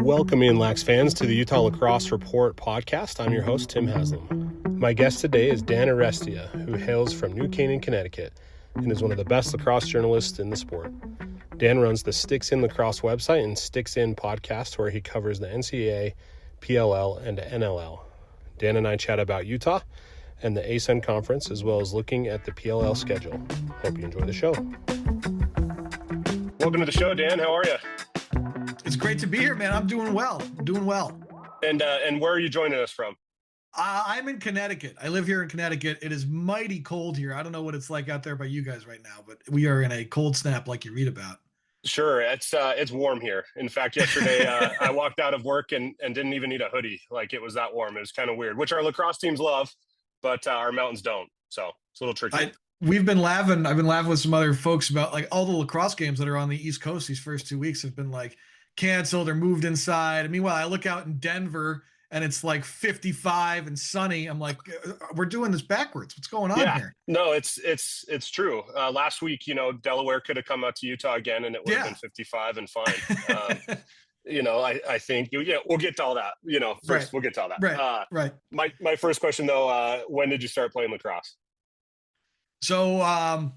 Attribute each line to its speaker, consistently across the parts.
Speaker 1: Welcome in, Lax fans, to the Utah Lacrosse Report podcast. I'm your host, Tim Haslam. My guest today is Dan Arestia, who hails from New Canaan, Connecticut, and is one of the best lacrosse journalists in the sport. Dan runs the Sticks In Lacrosse website and Sticks In podcast, where he covers the NCAA, PLL, and NLL. Dan and I chat about Utah and the ASUN conference, as well as looking at the PLL schedule. Hope you enjoy the show. Welcome to the show, Dan. How are you?
Speaker 2: It's great to be here, man. I'm doing well.
Speaker 1: And where are you joining us from?
Speaker 2: I'm in Connecticut. I live here in Connecticut. It is mighty cold here. I don't know what it's like out there by you guys right now, but we are in a cold snap like you read about.
Speaker 1: Sure, it's warm here. In fact, yesterday I walked out of work and didn't even need a hoodie. Like, it was that warm. It was kind of weird, which our lacrosse teams love, but our mountains don't. So it's a little tricky.
Speaker 2: I've been laughing with some other folks about, like, all the lacrosse games that are on the East Coast these first 2 weeks have been like canceled or moved inside. And meanwhile, I look out in Denver and it's like 55 and sunny. I'm like, we're doing this backwards. What's going on here?
Speaker 1: No, it's true. Last week, Delaware could have come out to Utah again and it would have been 55 and fine. I think, we'll get to all that. First we'll get to all that.
Speaker 2: Right.
Speaker 1: My first question though, when did you start playing lacrosse?
Speaker 2: So,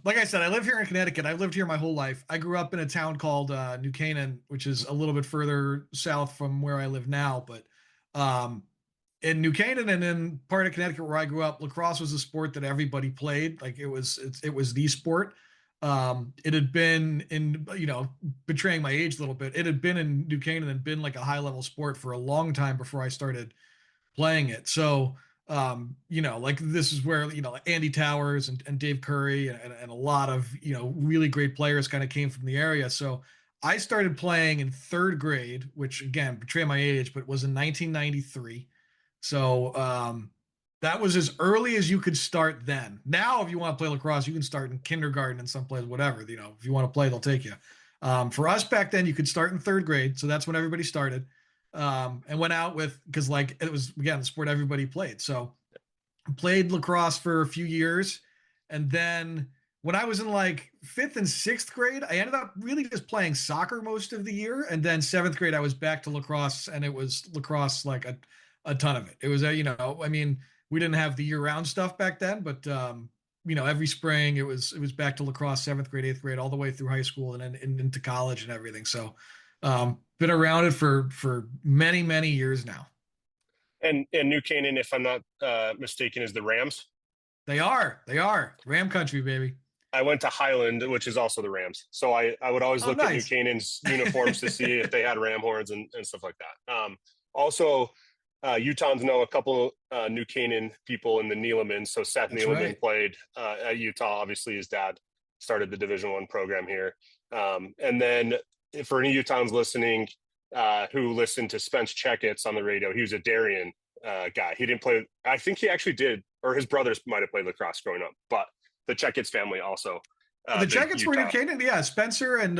Speaker 2: like I said, I live here in Connecticut. I've lived here my whole life. I grew up in a town called New Canaan, which is a little bit further south from where I live now. But in New Canaan and in part of Connecticut where I grew up, lacrosse was a sport that everybody played. Like, it was the sport. It had been in, betraying my age a little bit, it had been in New Canaan and been like a high level sport for a long time before I started playing it. So, like, this is where, like Andy Towers and Dave Curry and a lot of, really great players kind of came from the area. So I started playing in third grade, which again, betray my age, but was in 1993. So, that was as early as you could start then. Now, if you want to play lacrosse, you can start in kindergarten and someplace, whatever, if you want to play, they'll take you. For us back then, you could start in third grade. So that's when everybody started. And went out because, like, it was, again, the sport everybody played. So I played lacrosse for a few years. And then when I was in like fifth and sixth grade, I ended up really just playing soccer most of the year. And then seventh grade, I was back to lacrosse, and it was lacrosse, like a ton of it. It was, we didn't have the year round stuff back then, but, every spring it was back to lacrosse, seventh grade, eighth grade, all the way through high school and then into college and everything. So, been around it for many, many years now.
Speaker 1: And New Canaan, if I'm not mistaken, is the Rams?
Speaker 2: They are Ram country, baby.
Speaker 1: I went to Highland, which is also the Rams. So I would always look at New Canaan's uniforms to see if they had ram horns and stuff like that. Also, Utahns know a couple New Canaan people in the Neelemans. So Seth Neeleman played at Utah. Obviously, his dad started the Division I program here. And then for any Utahns listening who listened to Spence Checketts on the radio, he was a Darien guy. He didn't play. I think he actually did, or his brothers might have played lacrosse growing up, but the Checketts family also.
Speaker 2: The Checketts were New Canaan. Yeah. Spencer and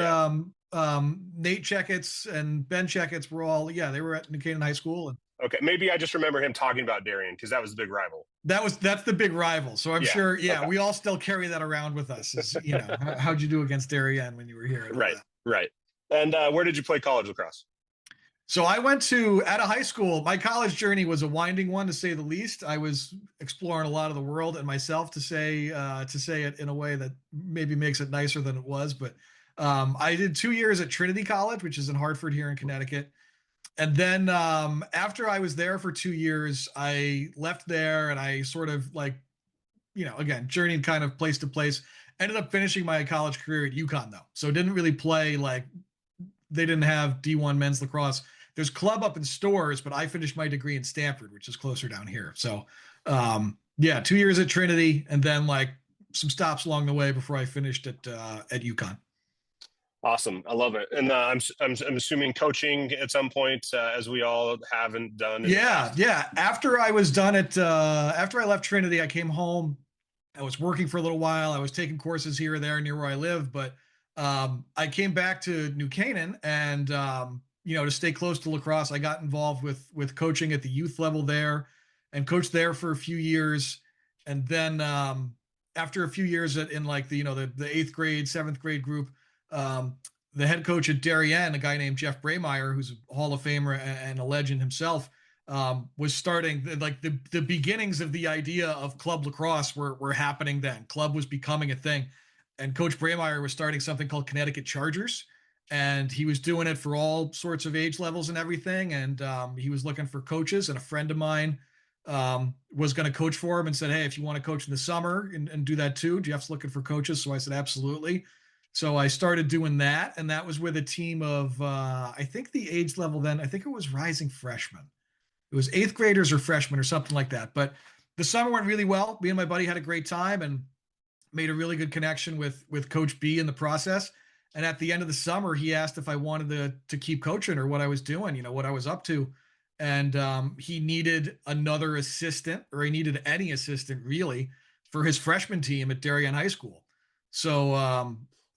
Speaker 2: Nate Checketts and Ben Checketts were all, they were at New Canaan High School. And
Speaker 1: okay. Maybe I just remember him talking about Darien because that was the big rival.
Speaker 2: That's the big rival. So I'm sure, okay. We all still carry that around with us. As, how'd you do against Darien when you were here?
Speaker 1: Right. And where did you play college lacrosse?
Speaker 2: So I went out of high school. My college journey was a winding one, to say the least. I was exploring a lot of the world and myself, to say it in a way that maybe makes it nicer than it was. But I did 2 years at Trinity College, which is in Hartford here in Connecticut. And then after I was there for 2 years, I left there and I sort of, like, again, journeyed kind of place to place. Ended up finishing my college career at UConn, though. So didn't really play, like, they didn't have D1 men's lacrosse. There's club up in Stores, but I finished my degree in Stanford, which is closer down here. So, 2 years at Trinity, and then, like, some stops along the way before I finished at UConn.
Speaker 1: Awesome. I love it. And I'm assuming coaching at some point, as we all haven't done.
Speaker 2: Yeah. After I was done after I left Trinity, I came home. I was working for a little while. I was taking courses here or there near where I live, but I came back to New Canaan and, to stay close to lacrosse, I got involved with coaching at the youth level there and coached there for a few years. And then after a few years in, like, the eighth grade, seventh grade group, the head coach at Darien, a guy named Jeff Braymeyer, who's a Hall of Famer and a legend himself, was starting like the beginnings of the idea of club lacrosse were happening then. Club was becoming a thing, and Coach Braymeyer was starting something called Connecticut Chargers, and he was doing it for all sorts of age levels and everything. And he was looking for coaches, and a friend of mine was going to coach for him and said, "Hey, if you want to coach in the summer and do that too, Jeff's looking for coaches." So I said, "Absolutely." So I started doing that, and that was with a team of I think the age level then, I think it was rising freshmen. It was eighth graders or freshmen or something like that. But the summer went really well. Me and my buddy had a great time and made a really good connection with Coach B in the process. And at the end of the summer, he asked if I wanted to keep coaching or what I was doing, what I was up to. And he needed another assistant, or he needed any assistant really, for his freshman team at Darien High School. So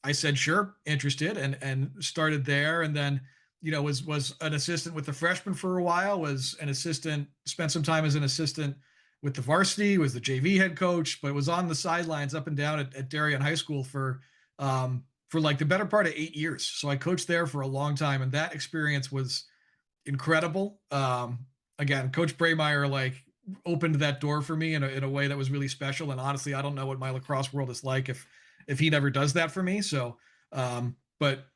Speaker 2: I said, sure, interested, and started there. And then, was an assistant with the freshmen for a while, was an assistant, spent some time as an assistant with the varsity, was the JV head coach, but was on the sidelines up and down at Darien High School for like the better part of 8 years. So I coached there for a long time, and that experience was incredible. Again, Coach Braymeyer like opened that door for me in a way that was really special. And honestly, I don't know what my lacrosse world is like if he never does that for me. So, but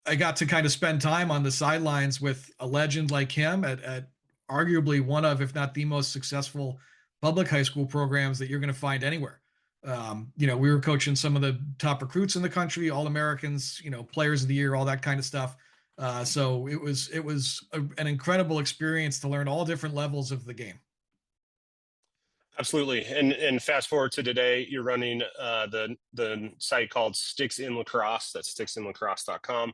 Speaker 2: I got to kind of spend time on the sidelines with a legend like him at arguably one of, if not the most successful public high school programs that you're going to find anywhere. We were coaching some of the top recruits in the country, all Americans, players of the year, all that kind of stuff. So it was an incredible experience to learn all different levels of the game.
Speaker 1: Absolutely. And fast forward to today, you're running the site called Sticks in Lacrosse. That's sticksinlacrosse.com.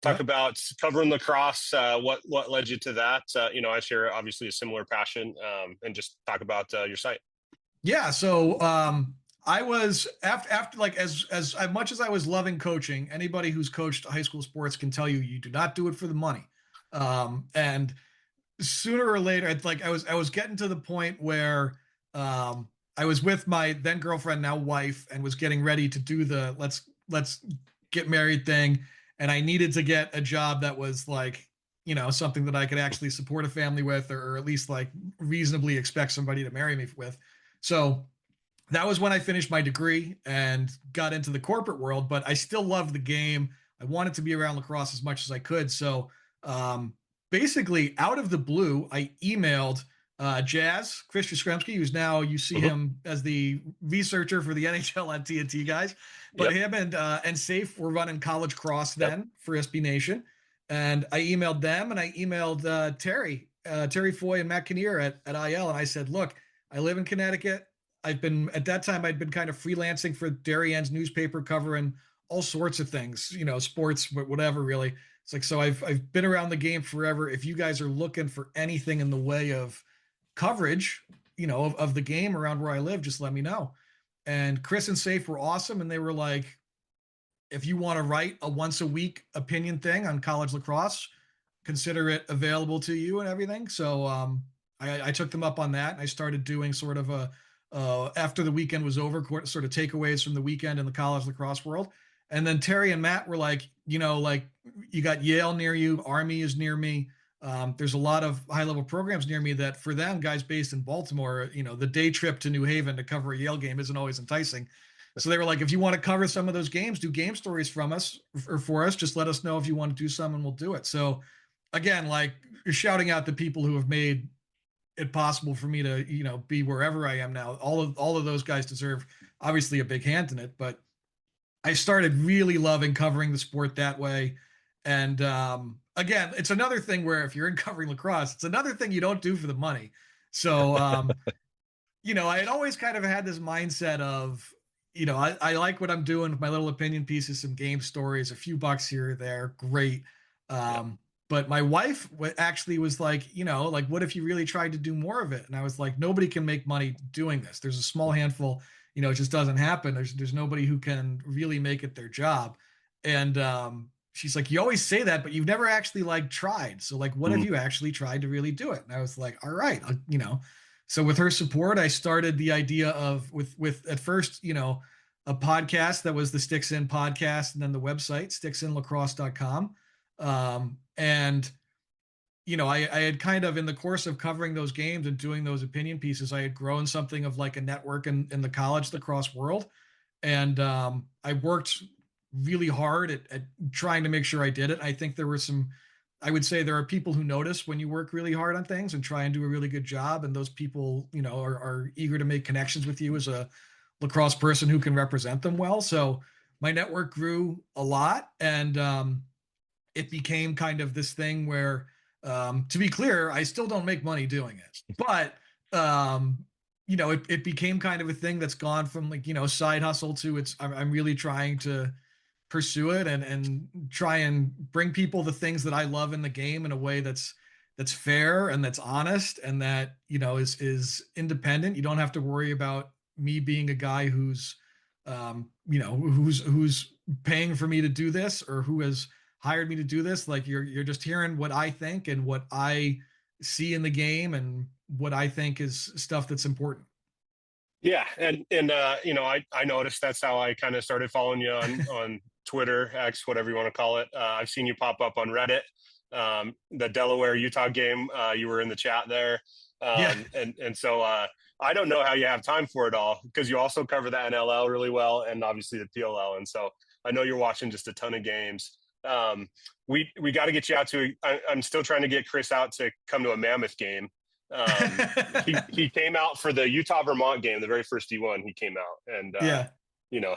Speaker 1: Talk about covering lacrosse. What led you to that? I share obviously a similar passion, and just talk about your site.
Speaker 2: Yeah. So I was after like as much as I was loving coaching, anybody who's coached high school sports can tell you do not do it for the money. And sooner or later, it's like I was getting to the point where I was with my then girlfriend, now wife, and was getting ready to do the let's get married thing. And I needed to get a job that was like, something that I could actually support a family with, or at least like reasonably expect somebody to marry me with. So that was when I finished my degree and got into the corporate world, but I still loved the game. I wanted to be around lacrosse as much as I could. So basically, out of the blue, I emailed Chris Jastrzemski, who's now, you see him as the researcher for the NHL on TNT guys. But him and Safe were running College Cross then for SB Nation. And I emailed them, and I emailed Terry Foy and Matt Kinnear at IL. And I said, look, I live in Connecticut. I'd been kind of freelancing for Darien's newspaper, covering all sorts of things, sports, whatever, really. It's like, so I've been around the game forever. If you guys are looking for anything in the way of coverage, of the game around where I live, just let me know. And Chris and Safe were awesome. And they were like, if you want to write a once a week opinion thing on college lacrosse, consider it available to you and everything. So I took them up on that. And I started doing sort of after the weekend was over, sort of takeaways from the weekend in the college lacrosse world. And then Terry and Matt were like, like, you got Yale near you, Army is near me. There's a lot of high level programs near me that for them, guys based in Baltimore, the day trip to New Haven to cover a Yale game isn't always enticing. So they were like, if you want to cover some of those games, do game stories from us or for us, just let us know if you want to do some and we'll do it. So again, like, you're shouting out the people who have made it possible for me to, be wherever I am now. All of those guys deserve obviously a big hand in it, but I started really loving covering the sport that way. And again, it's another thing where if you're in covering lacrosse, it's another thing you don't do for the money. So, I had always kind of had this mindset of, I like what I'm doing with my little opinion pieces, some game stories, a few bucks here or there. Great. But my wife actually was like, like, what if you really tried to do more of it? And I was like, nobody can make money doing this. There's a small handful, it just doesn't happen. There's nobody who can really make it their job. And she's like, you always say that, but you've never actually like tried. So like, what have you actually tried to really do it? And I was like, all right, so with her support, I started the idea of with at first, a podcast that was the Sticks In podcast, and then the website sticksinlacrosse.com. And I had kind of, in the course of covering those games and doing those opinion pieces, I had grown something of like a network in the college lacrosse world. And I worked really hard at trying to make sure I did it. I think there were I would say there are people who notice when you work really hard on things and try and do a really good job. And those people, are eager to make connections with you as a lacrosse person who can represent them well. So my network grew a lot, and it became kind of this thing where, to be clear, I still don't make money doing it, but it became kind of a thing that's gone from like, side hustle to I'm really trying to pursue it and try and bring people the things that I love in the game in a way that's fair and that's honest, and that, is independent. You don't have to worry about me being a guy who's paying for me to do this, or who has hired me to do this. Like, you're just hearing what I think and what I see in the game and what I think is stuff that's important.
Speaker 1: Yeah. And I noticed that's how I kind of started following you on Twitter, X, whatever you want to call it. I've seen you pop up on Reddit. The Delaware Utah game, you were in the chat there. And so I don't know how you have time for it all, because you also cover the NLL really well, and obviously the PLL. And so I know you're watching just a ton of games. We got to get you out to. I'm still trying to get Chris out to come to a Mammoth game. He came out for the Utah Vermont game, the very first D1. He came out and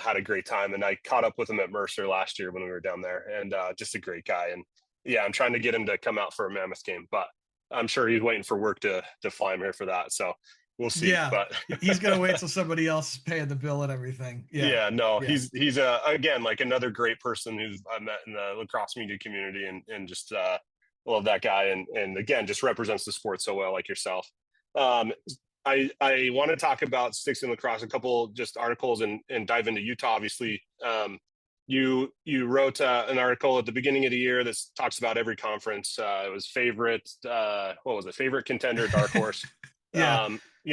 Speaker 1: had a great time. And I caught up with him at Mercer last year when we were down there, and just a great guy. And yeah, I'm trying to get him to come out for a Mammoth game, but I'm sure he's waiting for work to fly him here for that. So we'll see.
Speaker 2: Yeah,
Speaker 1: but
Speaker 2: he's gonna wait till somebody else is paying the bill and everything.
Speaker 1: He's again, like, another great person who's I met in the lacrosse media community, and just love that guy, and again, just represents the sport so well, like yourself. I want to talk about Sticks In Lacrosse, a couple just articles, and dive into Utah. Obviously, you wrote an article at the beginning of the year that talks about every conference. It was favorite, favorite contender, dark horse.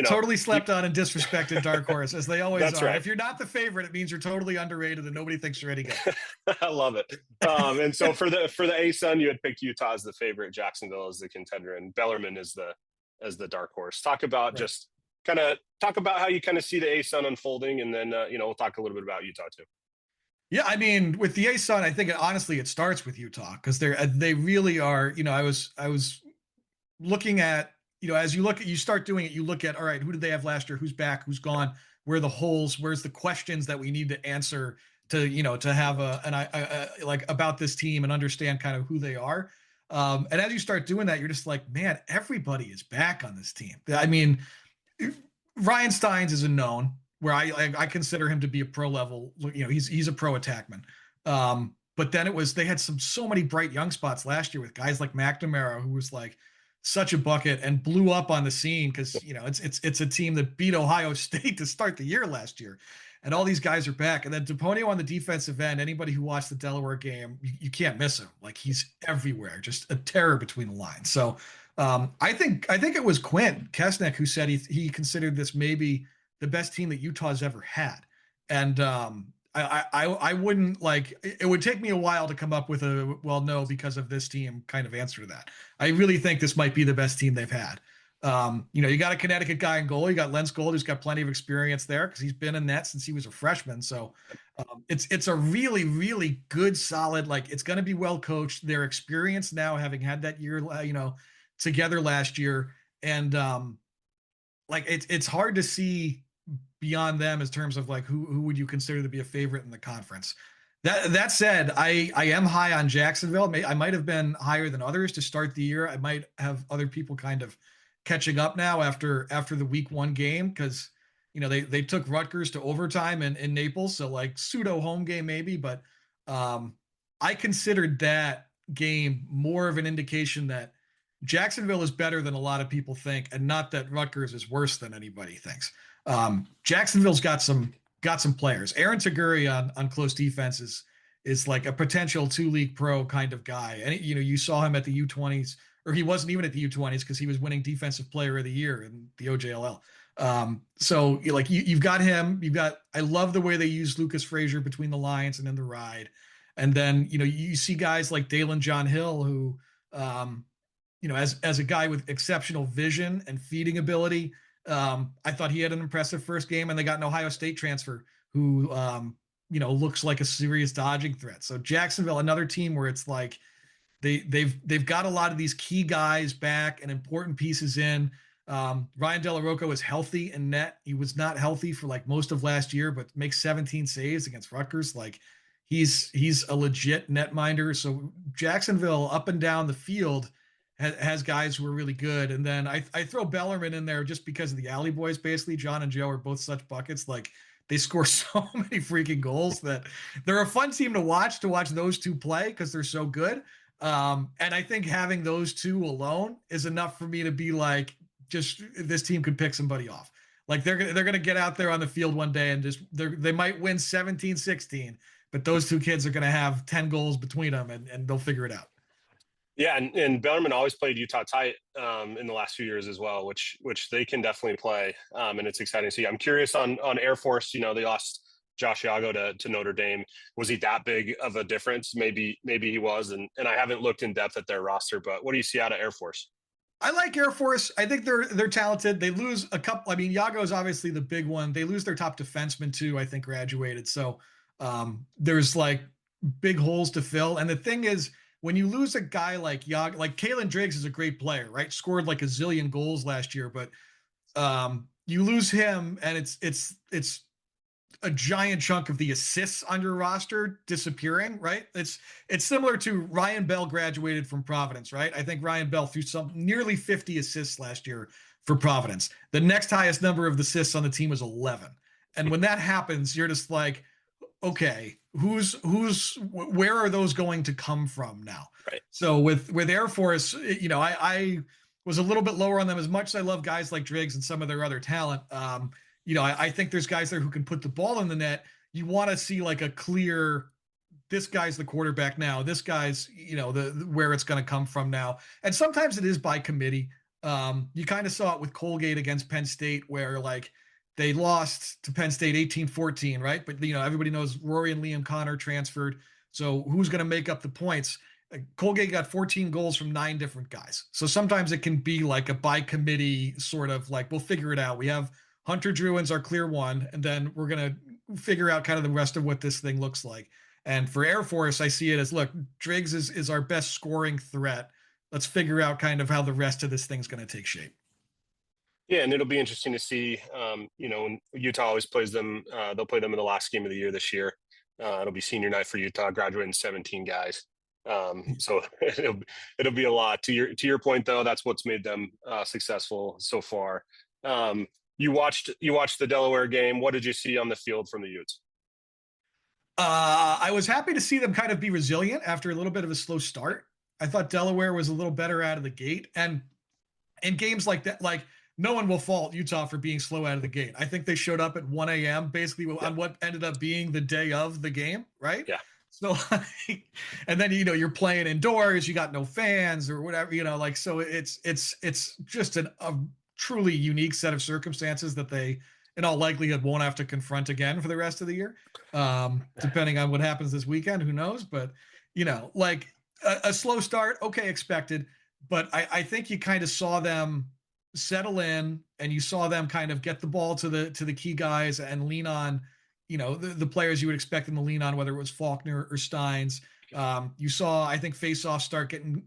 Speaker 2: Totally slept on and disrespected dark horse, as they always
Speaker 1: are.
Speaker 2: Right. If you're not the favorite, it means you're totally underrated and nobody thinks you're any good.
Speaker 1: I love it. And so for the ASUN, you had picked Utah as the favorite, Jacksonville as the contender, and Bellarmine as the dark horse. Talk about how you kind of see the ASUN unfolding, and then we'll talk a little bit about Utah too.
Speaker 2: Yeah, I mean, with the ASUN, I think honestly it starts with Utah, because they really are. I was looking at, as you start doing it, you look at, all right, who did they have last year? Who's back? Who's gone? Where are the holes? Where's the questions that we need to answer to have about this team and understand kind of who they are. And as you start doing that, you're just like, man, everybody is back on this team. I mean, Ryan Steins is a known, where I consider him to be a pro level. He's a pro attackman. But then they had so many bright young spots last year with guys like McNamara, who was like such a bucket and blew up on the scene, because it's a team that beat Ohio State to start the year last year, and all these guys are back. And then Deponio on the defensive end. Anybody who watched the Delaware game, you can't miss him. Like, he's everywhere, just a terror between the lines. So I think it was Quint Kesnick who said he considered this maybe the best team that Utah's ever had. And I wouldn't, like, it would take me a while to come up with no, because of this team kind of answer to that. I really think this might be the best team they've had. You got a Connecticut guy in goal. You got Lens Gold, who's got plenty of experience there, because he's been in that since he was a freshman. So it's a really, really good, solid, like, it's going to be well coached. Their experience now, having had that year, together last year. And it's hard to see beyond them in terms of like who would you consider to be a favorite in the conference. That said, I am high on Jacksonville. I might have been higher than others to start the year. I might have other people kind of catching up now after the week 1 game, because they took Rutgers to overtime in Naples, so like pseudo home game maybe, but I considered that game more of an indication that Jacksonville is better than a lot of people think, and not that Rutgers is worse than anybody thinks. Jacksonville's got some players. Aaron Taguri on close defense is like a potential 2-league pro kind of guy. And you saw him at the U20s, or he wasn't even at the U20s, because he was winning defensive player of the year in the OJLL. So you've got him. I love the way they use Lucas Frazier between the lines and in the ride. And then, you see guys like Dalen John Hill, who, as a guy with exceptional vision and feeding ability, I thought he had an impressive first game. And they got an Ohio State transfer who, looks like a serious dodging threat. So Jacksonville, another team where it's like they've got a lot of these key guys back and important pieces in. Ryan Della Rocca is healthy in net. He was not healthy for like most of last year, but makes 17 saves against Rutgers. Like he's a legit netminder. So Jacksonville up and down the field has guys who are really good. And then I throw Bellarmine in there just because of the Alley Boys. Basically, John and Joe are both such buckets. Like they score so many freaking goals that they're a fun team to watch those two play because they're so good. And I think having those two alone is enough for me to be like, just this team could pick somebody off. Like they're going to get out there on the field one day and they might win 17-16, but those two kids are going to have 10 goals between them and they'll figure it out.
Speaker 1: Yeah, and Bellarmine always played Utah tight in the last few years as well, which they can definitely play, and it's exciting to see. I'm curious on Air Force. They lost Josh Iago to Notre Dame. Was he that big of a difference? Maybe he was, and I haven't looked in depth at their roster, but what do you see out of Air Force?
Speaker 2: I like Air Force. I think they're talented. They lose a couple. I mean, Iago is obviously the big one. They lose their top defenseman too. I think graduated. So there's like big holes to fill. And the thing is, when you lose a guy like Iago, like Kalen Driggs is a great player, right? Scored like a zillion goals last year, but you lose him, and it's a giant chunk of the assists on your roster disappearing, right? It's similar to Ryan Bell graduated from Providence, right? I think Ryan Bell threw nearly 50 assists last year for Providence. The next highest number of assists on the team was 11. And when that happens, you're just like, okay, where are those going to come from now?
Speaker 1: Right.
Speaker 2: So with Air Force, I was a little bit lower on them as much as I love guys like Driggs and some of their other talent. I think there's guys there who can put the ball in the net. You want to see like a clear, this guy's the quarterback now. This guy's, where it's going to come from now. And sometimes it is by committee. You kind of saw it with Colgate against Penn State, where like they lost to Penn State 18-14, right? But everybody knows Rory and Liam Connor transferred. So who's going to make up the points? Colgate got 14 goals from 9 different guys. So sometimes it can be like a by committee sort of like, we'll figure it out. We have Hunter Druin's our clear one, and then we're going to figure out kind of the rest of what this thing looks like. And for Air Force, I see it as, look, Driggs is our best scoring threat. Let's figure out kind of how the rest of this thing's going to take shape.
Speaker 1: Yeah, and it'll be interesting to see, when Utah always plays them, they'll play them in the last game of the year this year. It'll be senior night for Utah, graduating 17 guys. So it'll be a lot. To your point, though, that's what's made them successful so far. You watched the Delaware game. What did you see on the field from the Utes?
Speaker 2: I was happy to see them kind of be resilient after a little bit of a slow start. I thought Delaware was a little better out of the gate. And in games like that, like no one will fault Utah for being slow out of the gate. I think they showed up at 1 a.m. basically on what ended up being the day of the game, right?
Speaker 1: Yeah.
Speaker 2: So, and then, you're playing indoors, you got no fans or whatever, so it's just a truly unique set of circumstances that they, in all likelihood, won't have to confront again for the rest of the year. Depending on what happens this weekend, who knows? But, like a slow start, okay, expected. But I think you kind of saw them settle in, and you saw them kind of get the ball to the key guys and lean on, the players you would expect them to lean on, whether it was Faulkner or Steins. You saw, I think, faceoffs start getting,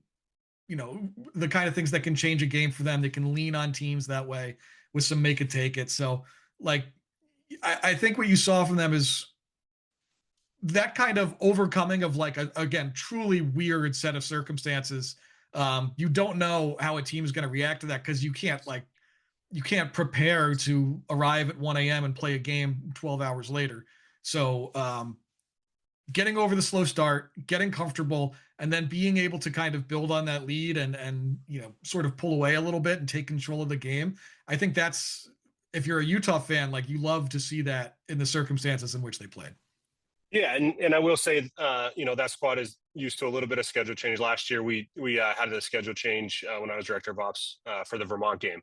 Speaker 2: the kind of things that can change a game for them. They can lean on teams that way with some make it take it. So, like, I think what you saw from them is that kind of overcoming of like again, truly weird set of circumstances. You don't know how a team is going to react to that because you can't prepare to arrive at 1 a.m. and play a game 12 hours later. So getting over the slow start, getting comfortable, and then being able to kind of build on that lead and sort of pull away a little bit and take control of the game. I think that's, if you're a Utah fan, like you love to see that in the circumstances in which they played.
Speaker 1: Yeah, and I will say, that squad is used to a little bit of schedule change. Last year, we had a schedule change when I was director of ops for the Vermont game.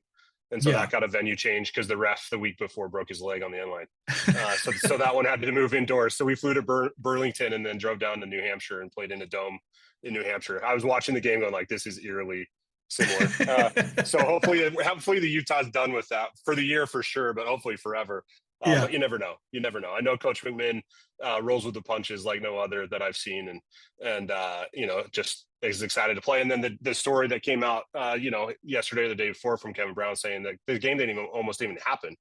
Speaker 1: And so that got a venue change because the ref the week before broke his leg on the end line. So that one had to move indoors. So we flew to Burlington and then drove down to New Hampshire and played in a dome in New Hampshire. I was watching the game going like, this is eerily similar. So hopefully the Utah's done with that for the year for sure, but hopefully forever. But you never know. I know Coach McMahon rolls with the punches like no other that I've seen, and just is excited to play. And then the story that came out, yesterday or the day before from Kevin Brown saying that the game didn't almost even happen.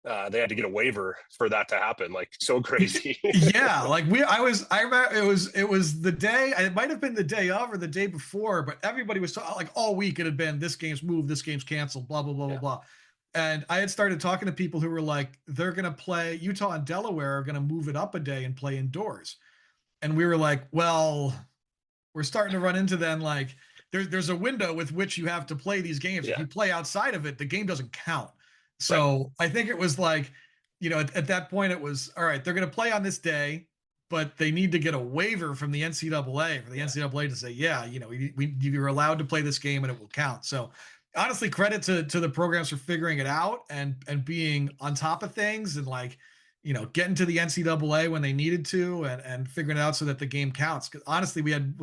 Speaker 1: They had to get a waiver for that to happen. Like, so crazy.
Speaker 2: Yeah. Like I remember it was the day, it might've been the day of or the day before, but everybody was like all week it had been, this game's moved, this game's canceled, blah, blah, blah, blah, blah. And I had started talking to people who were like, they're going to play Utah and Delaware are going to move it up a day and play indoors. And we were like, well, we're starting to run into then like there's a window with which you have to play these games. If you play outside of it, the game doesn't count. So I think it was like, at that point it was, all right, they're going to play on this day, but they need to get a waiver from the NCAA for the NCAA to say, you're allowed to play this game and it will count. So honestly, credit to the programs for figuring it out and being on top of things and like, getting to the NCAA when they needed to and figuring it out so that the game counts. Because honestly, we had,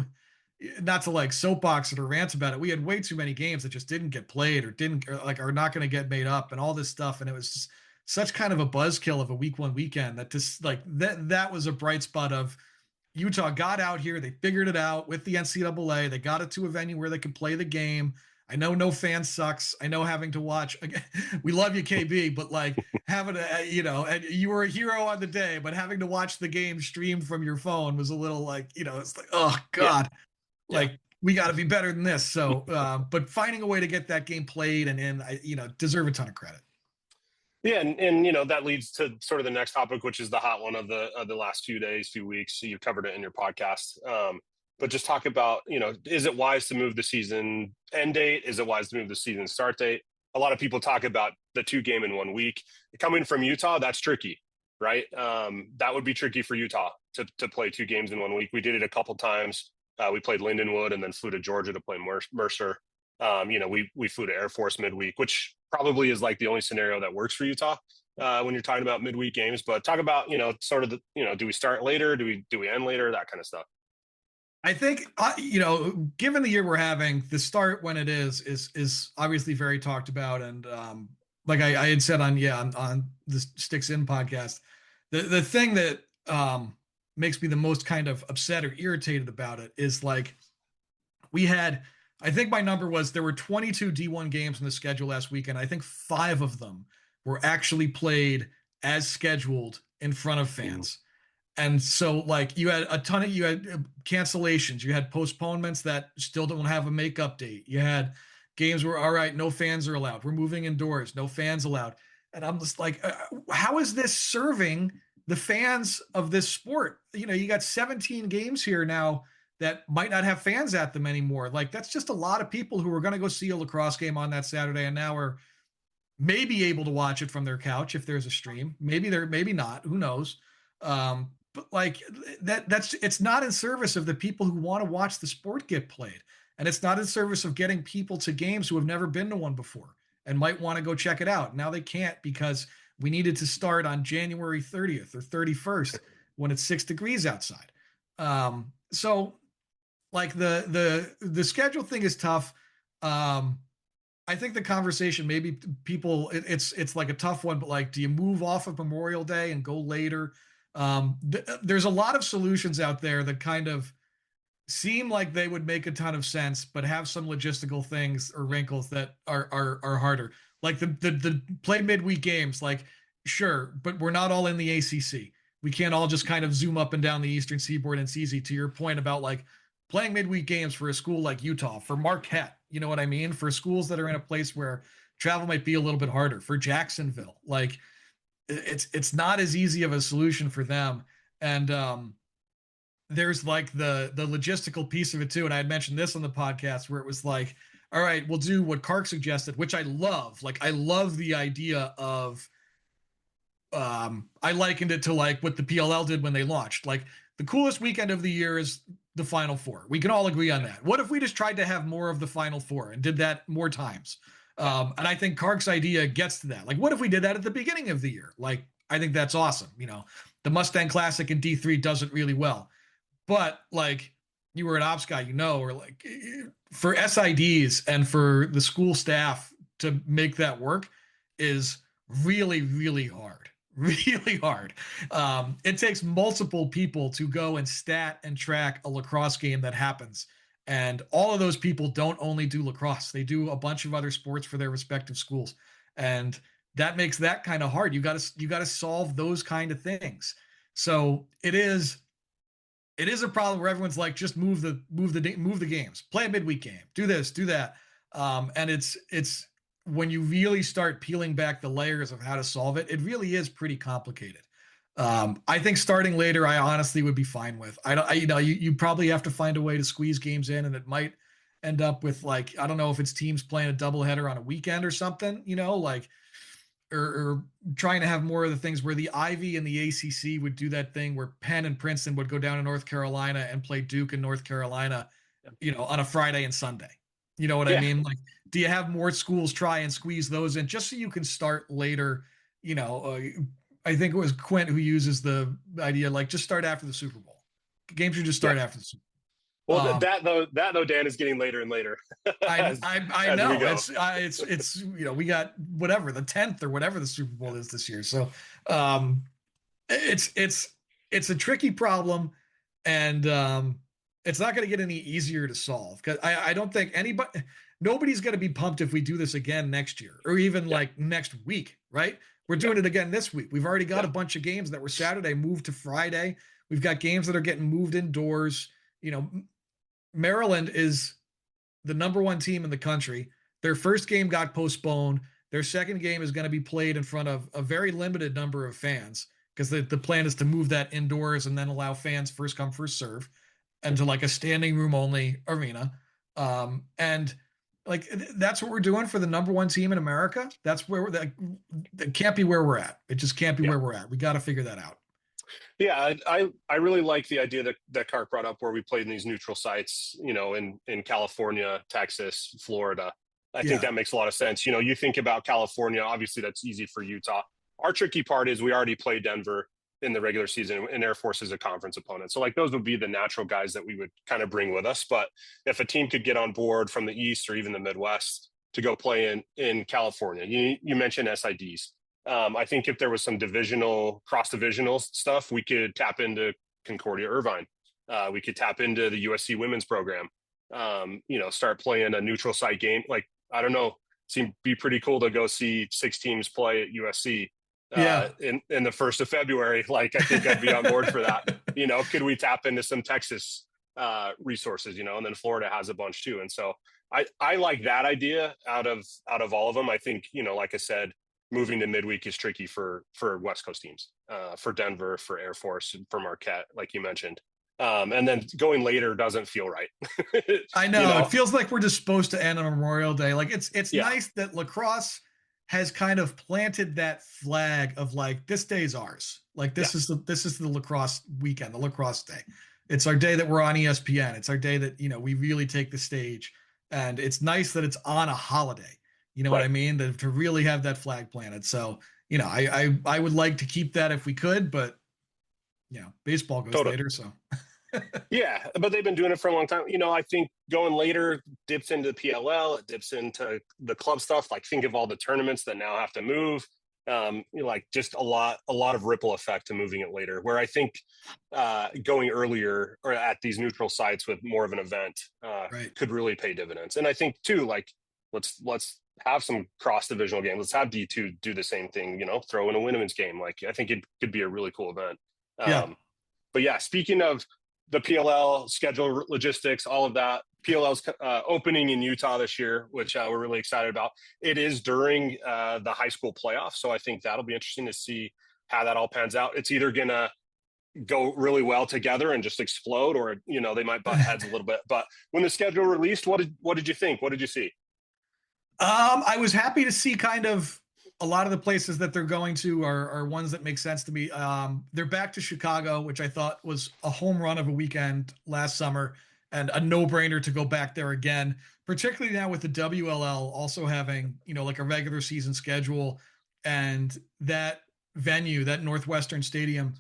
Speaker 2: not to like soapbox it or rant about it, we had way too many games that just didn't get played or are not going to get made up and all this stuff. And it was just such kind of a buzzkill of a week one weekend that just like that was a bright spot of Utah got out here. They figured it out with the NCAA. They got it to a venue where they could play the game. I know no fan sucks. I know having to watch, again, we love you, KB, but like having and you were a hero on the day, but having to watch the game streamed from your phone was a little like, it's like, oh God, like we got to be better than this. So, but finding a way to get that game played and deserve a ton of credit.
Speaker 1: Yeah. And that leads to sort of the next topic, which is the hot one of the last few weeks. So you covered it in your podcast. But just talk about, is it wise to move the season end date? Is it wise to move the season start date? A lot of people talk about the 2 game in 1 week. Coming from Utah, that's tricky, right? That would be tricky for Utah to play 2 games in 1 week. We did it a couple times. We played Lindenwood and then flew to Georgia to play Mercer. We flew to Air Force midweek, which probably is like the only scenario that works for Utah when you're talking about midweek games. But talk about, sort of do we start later? Do we end later? That kind of stuff.
Speaker 2: I think, given the year we're having, the start when it is obviously very talked about. And like I had said on the Sticks In podcast, the thing that makes me the most kind of upset or irritated about it is like we had, I think my number was there were 22 D1 games in the schedule last weekend. I think 5 of them were actually played as scheduled in front of fans. And so like you had cancellations, you had postponements that still don't have a make-up date. You had games where, all right, no fans are allowed. We're moving indoors, no fans allowed. And I'm just like, how is this serving the fans of this sport? You got 17 games here now that might not have fans at them anymore. Like that's just a lot of people who are going to go see a lacrosse game on that Saturday. And now are maybe able to watch it from their couch if there's a stream. Maybe not, who knows? But like it's not in service of the people who want to watch the sport get played. And it's not in service of getting people to games who have never been to one before and might want to go check it out. Now they can't because we needed to start on January 30th or 31st when it's 6 degrees outside. So like the schedule thing is tough. I think the conversation, maybe people, it's like a tough one, but like, do you move off of Memorial Day and go later? There's a lot of solutions out there that kind of seem like they would make a ton of sense, but have some logistical things or wrinkles that are harder. Like the play midweek games, like sure, but we're not all in the ACC. We can't all just kind of zoom up and down the Eastern Seaboard. And it's easy, to your point about like playing midweek games for a school like Utah, for Marquette, you know what I mean? For schools that are in a place where travel might be a little bit harder, for Jacksonville, like it's not as easy of a solution for them. And there's like the logistical piece of it too. And I had mentioned this on the podcast where it was like, all right, we'll do what Kark suggested, which I love. Like I love the idea of, I likened it to like what the PLL did when they launched. Like the coolest weekend of the year is the Final Four. We can all agree on that. What if we just tried to have more of the Final Four and did that more times? And I think Kark's idea gets to that. Like, what if we did that at the beginning of the year? Like, I think that's awesome. The Mustang Classic in D3 does it really well. But like, you were an ops guy, or like, for SIDs and for the school staff to make that work is really, really hard. Really hard. It takes multiple people to go and stat and track a lacrosse game that happens. And all of those people don't only do lacrosse, they do a bunch of other sports for their respective schools. And that makes that kind of hard. You got to solve those kind of things. So it is a problem where everyone's like, just move the games, play a midweek game, do this, do that. And it's when you really start peeling back the layers of how to solve it, it really is pretty complicated. I think starting later, I honestly would be fine with. You probably have to find a way to squeeze games in, and it might end up with, like, I don't know if it's teams playing a doubleheader on a weekend or something, like, or trying to have more of the things where the Ivy and the ACC would do that thing where Penn and Princeton would go down to North Carolina and play Duke in North Carolina, on a Friday and Sunday. You know what I mean? Like, do you have more schools try and squeeze those in just so you can start later? I think it was Quint who uses the idea, like, just start after the Super Bowl. Games should just start after the Super Bowl.
Speaker 1: Well, that though, Dan, is getting later and later.
Speaker 2: I know it's we got whatever the 10th or whatever the Super Bowl is this year. So it's a tricky problem, and it's not going to get any easier to solve, because I don't think nobody's going to be pumped if we do this again next year, or even like next week, right? We're doing it again this week. We've already got a bunch of games that were Saturday moved to Friday. We've got games that are getting moved indoors. Maryland is the number one team in the country. Their first game got postponed. Their second game is going to be played in front of a very limited number of fans, because the plan is to move that indoors and then allow fans first come, first serve, and to like a standing room only arena. And like, that's what we're doing for the number one team in America. That's where that can't be where we're at. It just can't be where we're at. We got to figure that out.
Speaker 1: Yeah, I really like the idea that Kark brought up, where we played in these neutral sites, in California, Texas, Florida. I think that makes a lot of sense. You think about California, obviously that's easy for Utah. Our tricky part is we already played Denver in the regular season, and Air Force is a conference opponent. So like, those would be the natural guys that we would kind of bring with us. But if a team could get on board from the East or even the Midwest to go play in California, you mentioned SIDs. I think if there was some cross-divisional stuff, we could tap into Concordia Irvine. We could tap into the USC women's program. Start playing a neutral site game. Like, I don't know, be pretty cool to go see 6 teams play at USC in the 1st of February. Like, I think I'd be on board for that. Could we tap into some Texas resources, and then Florida has a bunch too. And so I like that idea out of all of them. I think, like I said, moving to midweek is tricky for West Coast teams, for Denver, for Air Force, for Marquette, like you mentioned. And then going later doesn't feel right.
Speaker 2: I know. It feels like we're just supposed to end on Memorial Day. Like, it's nice that lacrosse has kind of planted that flag of like, this day's ours. Like, this is the lacrosse weekend, the lacrosse day. It's our day that we're on ESPN. It's our day that, we really take the stage, and it's nice that it's on a holiday. You know what I mean? To really have that flag planted. So, I would like to keep that if we could, but baseball goes later. So
Speaker 1: yeah, but they've been doing it for a long time. I think going later dips into the PLL, it dips into the club stuff. Like, think of all the tournaments that now have to move. Like, just a lot of ripple effect to moving it later, where I think going earlier or at these neutral sites with more of an event could really pay dividends. And I think too, like, let's have some cross-divisional games. Let's have D2 do the same thing, throw in a women's game. Like, I think it could be a really cool event. But yeah, speaking of the PLL schedule, logistics, all of that, PLL's opening in Utah this year, which we're really excited about. It is during the high school playoffs. So I think that'll be interesting to see how that all pans out. It's either going to go really well together and just explode, or, they might butt heads a little bit. But when the schedule released, what did you think? What did you see?
Speaker 2: I was happy to see kind of a lot of the places that they're going to are ones that make sense to me. They're back to Chicago, which I thought was a home run of a weekend last summer. and a no-brainer to go back there again, particularly now with the WLL also having, like a regular season schedule, and that venue, that Northwestern Stadium,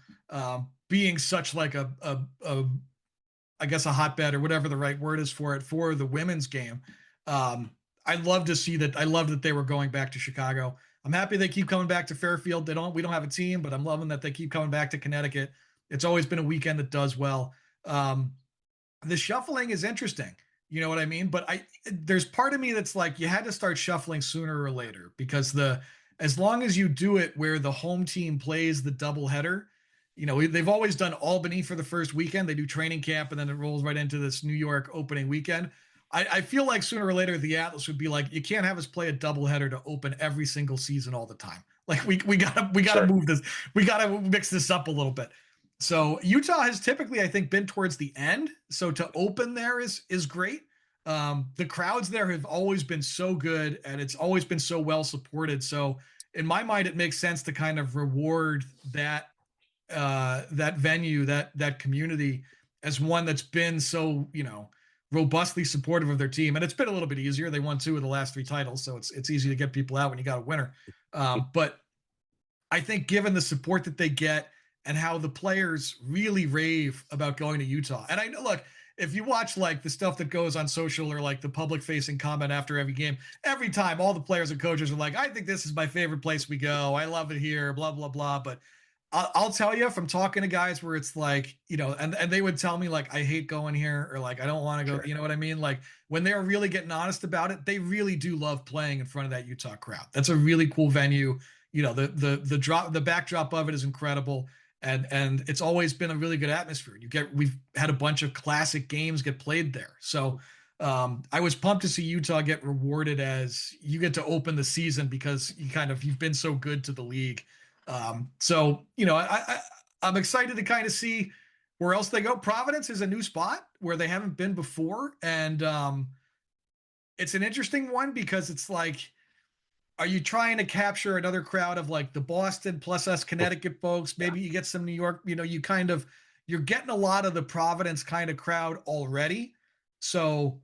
Speaker 2: being such like I guess a hotbed or whatever the right word is for it for the women's game. I love to see that. I love that they were going back to Chicago. I'm happy they keep coming back to Fairfield. We don't have a team, but I'm loving that they keep coming back to Connecticut. It's always been a weekend that does well. The shuffling is interesting. You know what I mean? But there's part of me that's like, you had to start shuffling sooner or later, because as long as you do it where the home team plays the doubleheader, they've always done Albany for the first weekend. They do training camp, and then it rolls right into this New York opening weekend. I feel like sooner or later the Atlas would be like, you can't have us play a doubleheader to open every single season all the time. Like we gotta
Speaker 1: Sure.
Speaker 2: move this. We gotta mix this up a little bit. So Utah has typically, I think, been towards the end. So to open there is great. The crowds there have always been so good, and it's always been so well supported. So in my mind, it makes sense to kind of reward that venue, that community, as one that's been so, robustly supportive of their team. And it's been a little bit easier. They won 2 of the last 3 titles, so it's easy to get people out when you got a winner. But I think given the support that they get and how the players really rave about going to Utah. And I know, look, if you watch like the stuff that goes on social or like the public facing comment after every game, every time all the players and coaches are like, I think this is my favorite place we go. I love it here, blah, blah, blah. But I'll tell you from talking to guys where it's like, and they would tell me like, I hate going here, or like, I don't want to go,
Speaker 1: Sure.
Speaker 2: you know what I mean? Like when they're really getting honest about it, they really do love playing in front of that Utah crowd. That's a really cool venue. The backdrop of it is incredible. And it's always been a really good atmosphere. We've had a bunch of classic games get played there. So I was pumped to see Utah get rewarded as you get to open the season, because you've been so good to the league. So I'm excited to kind of see where else they go. Providence is a new spot where they haven't been before, and it's an interesting one, because it's like, are you trying to capture another crowd of like the Boston plus us Connecticut folks? Maybe you get some New York, you're getting a lot of the Providence kind of crowd already. So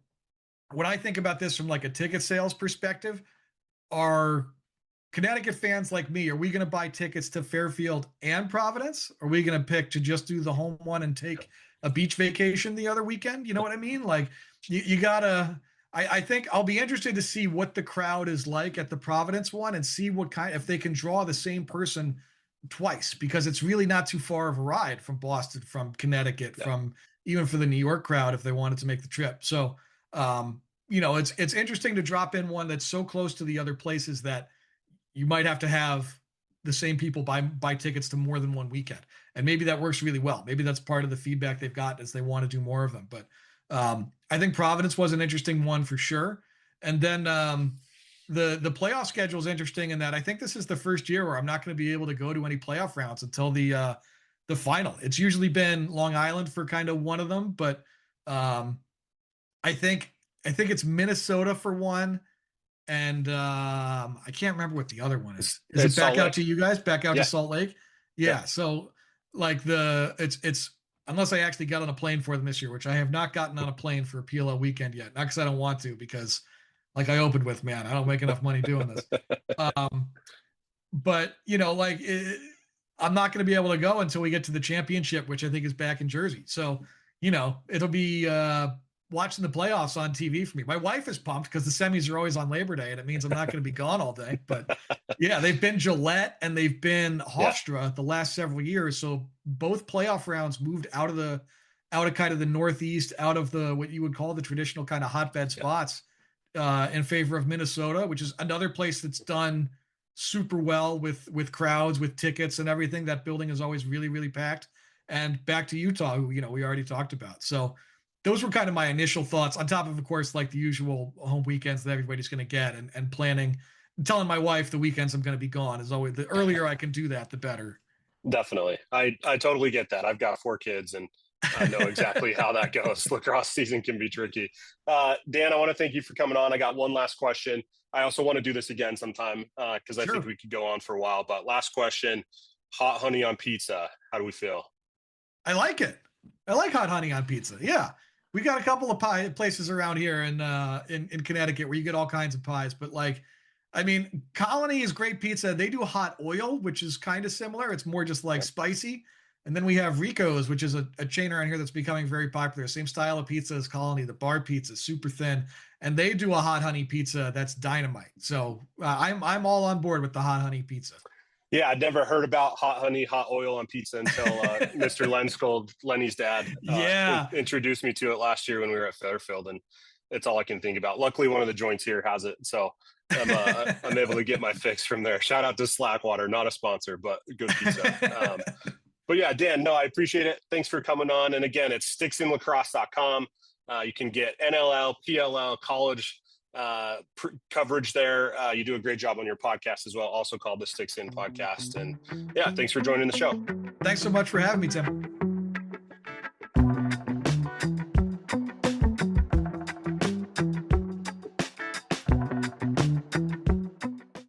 Speaker 2: when I think about this from like a ticket sales perspective, are Connecticut fans like me, are we going to buy tickets to Fairfield and Providence? Are we going to pick to just do the home one and take a beach vacation the other weekend? You know what I mean? Like you gotta, I think I'll be interested to see what the crowd is like at the Providence one, and see if they can draw the same person twice, because it's really not too far of a ride from Boston, from Connecticut, from even for the New York crowd, if they wanted to make the trip. So, it's interesting to drop in one that's so close to the other places that you might have to have the same people buy tickets to more than one weekend. And maybe that works really well. Maybe that's part of the feedback they've got, as they want to do more of them. But I think Providence was an interesting one for sure. And then the playoff schedule is interesting in that I think this is the first year where I'm not going to be able to go to any playoff rounds until the final. It's usually been Long Island for kind of one of them, but I think it's Minnesota for one. And I can't remember what the other one is. Is it back out to you guys? Back out to Salt Lake? Yeah. So like it's unless I actually got on a plane for them this year, which I have not gotten on a plane for a PLO weekend yet. Not because I don't want to, because like I opened with, man, I don't make enough money doing this. But I'm not going to be able to go until we get to the championship, which I think is back in Jersey. So, it'll be watching the playoffs on TV for me. My wife is pumped because the semis are always on Labor Day, and it means I'm not going to be gone all day. But yeah, they've been Gillette and they've been Hofstra the last several years. So both playoff rounds moved out of kind of the Northeast, out of the what you would call the traditional kind of hotbed spots, in favor of Minnesota, which is another place that's done super well with crowds, with tickets and everything. That building is always really, really packed. And back to Utah, who we already talked about. So those were kind of my initial thoughts, on top of course, like the usual home weekends that everybody's going to get, and planning, telling my wife the weekends I'm going to be gone is always, the earlier I can do that, the better.
Speaker 1: Definitely. I totally get that. I've got 4 kids and I know exactly how that goes. Lacrosse season can be tricky. Dan, I want to thank you for coming on. I got one last question. I also want to do this again sometime because I think we could go on for a while. But last question, hot honey on pizza. How do we feel?
Speaker 2: I like it. I like hot honey on pizza. Yeah. We got a couple of pie places around here in Connecticut where you get all kinds of pies, but like, I mean, Colony is great pizza. They do hot oil, which is kind of similar. It's more just like spicy. And then we have Rico's, which is a chain around here that's becoming very popular. Same style of pizza as Colony, the bar pizza, super thin, and they do a hot honey pizza that's dynamite. So I'm all on board with the hot honey pizza.
Speaker 1: Yeah, I'd never heard about hot honey, hot oil on pizza until Mr. Lenskold, Lenny's dad, introduced me to it last year when we were at Fairfield, and it's all I can think about. Luckily, one of the joints here has it, so I'm able to get my fix from there. Shout out to Slackwater, not a sponsor, but good pizza. But yeah, Dan, no, I appreciate it. Thanks for coming on. And again, it's sticksinlacrosse.com. You can get NLL, PLL, college coverage there. You do a great job on your podcast as well, also called the Sticks In Podcast. And yeah, thanks for joining the show.
Speaker 2: Thanks so much for having me, Tim.